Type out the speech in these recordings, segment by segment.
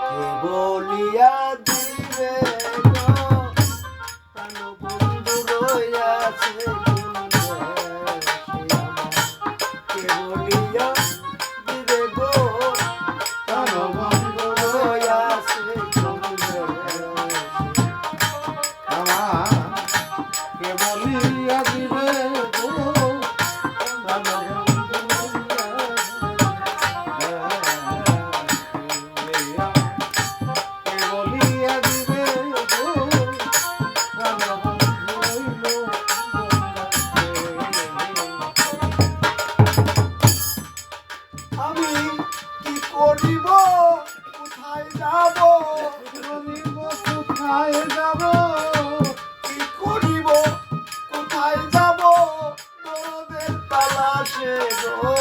কে বলিয়া দিবে গো প্রাণ বন্ধু রইয়াছে কোন দেশে আমার। কে বলিয়া দিবে গো প্রাণ বন্ধু রইয়াছে কোন দেশে আমার। কে বলিয়া দিবে গো প্রাণ আমি কি করিব কোথায় যাব করিব কোথায় যাব কি করিব কোথায় যাব তোদের তালাশে গো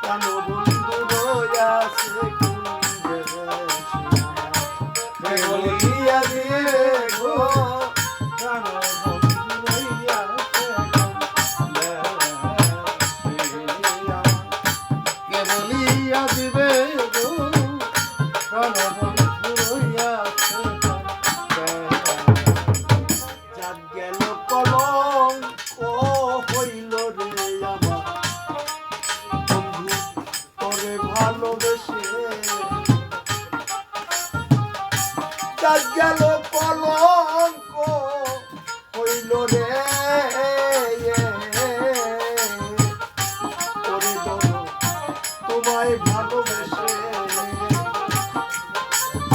প্রাণ বন্ধু রইয়াছে কোন দেশে কে বলিয়া দিয়ে গো প্রাণ বন্ধু রইয়াছে কোন দেশে কে বলিয়া দিবে গো প্রাণ বন্ধু রইয়াছে যাক গেল কলঙ্ক হইল রে আমার বন্ধু তোরে ভালোবেসে যাক গেল কলঙ্ক হইল রে ওরে দোনো তোমায় ভালোবেসে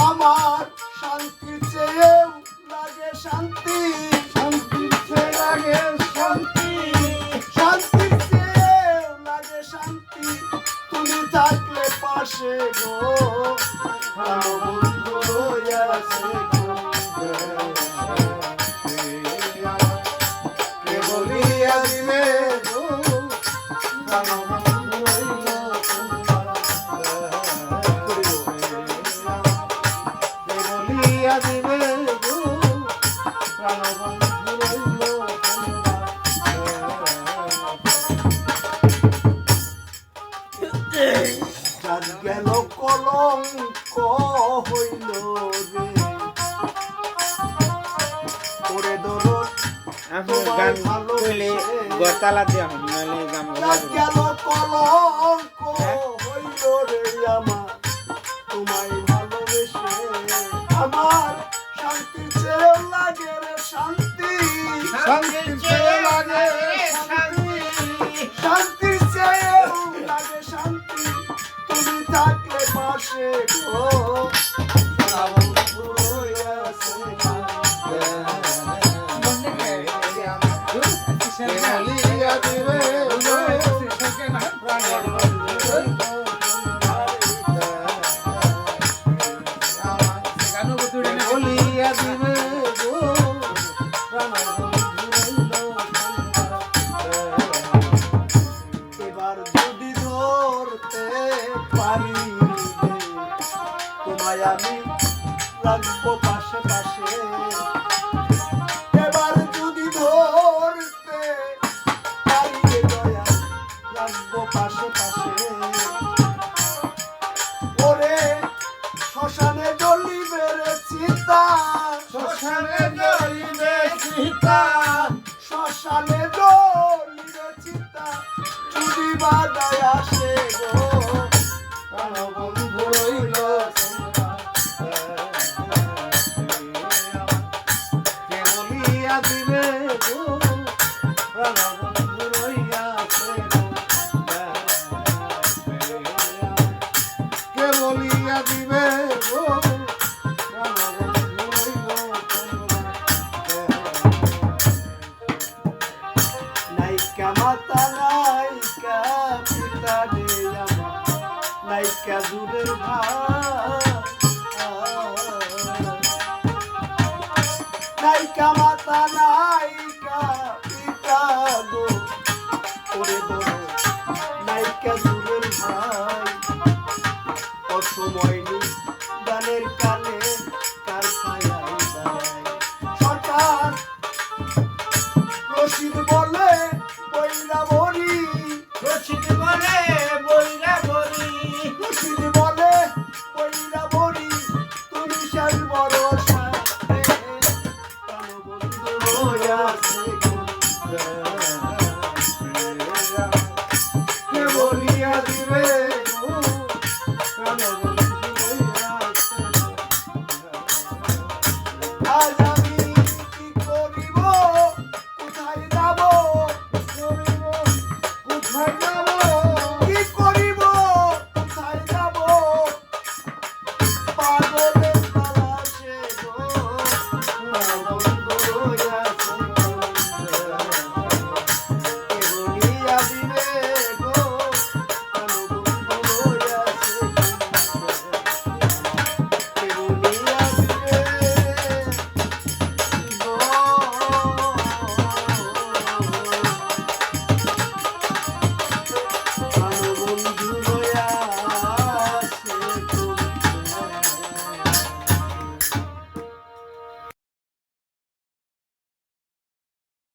আমার শান্তি চেয়েও লাগে শান্তি শান্তি চেয়ে লাগে শান্তি শান্তি চেয়েও লাগে শান্তি তুমি থাকলে পাশে গো প্রাণ বন্ধু রইয়াছে কোন দেশে কে বলিয়া দিবে গো প্রাণ বন্ধু রইল কোন দেশে কে বলিয়া দিবে গো প্রাণ বন্ধু রইল কোন দেশে যার গেল কলঙ্ক হইল রে ওরে দরদ আপনি গান কইলে গতালা দিয়া নালে গান যার গেল কলঙ্ক হইল রে আমার তোমায় ভালোবেসে আমার শান্তি চেয়ে লাগে রে শান্তি শান্তি চেয়ে লাগে শান্তি শান্তি চেয়েও লাগে শান্তি তুমি থাকলে পাশে গো প্রাণ বন্ধু রইয়াছে কোন দেশে কে বলিয়া দিবে গো প্রাণ বন্ধু রইল বলিয়া দিবে গো প্রাণ বন্ধু রইল এবার যদি ধরতে পারি তোমায় আমি রাখবো পাশে পাশে এবার যদি ধরতে পারি রে দয়া রাখবো পাশে পাশে ওরে শ্মশানে জ্বলিবে রে চিতা শ্মশানে জ্বলিবে চিতা শ্মশানে জ্বলিবে চিতা যদি বাদায় আসে গো প্রাণ বন্ধু রইল কে বলিয়া দিবে গো প্রাণ বন্ধু রইয়াছে কে বলিয়া দিবে গো প্রাণ বন্ধু রইল নাইকা মাতা নাইকা পিতা রে আমার নাইকা দূরের ভাই নাইকা মাতা নাইকা পিতা গো ওরে দোনো নাইকা দূরের ভাই অসময় গানের কানে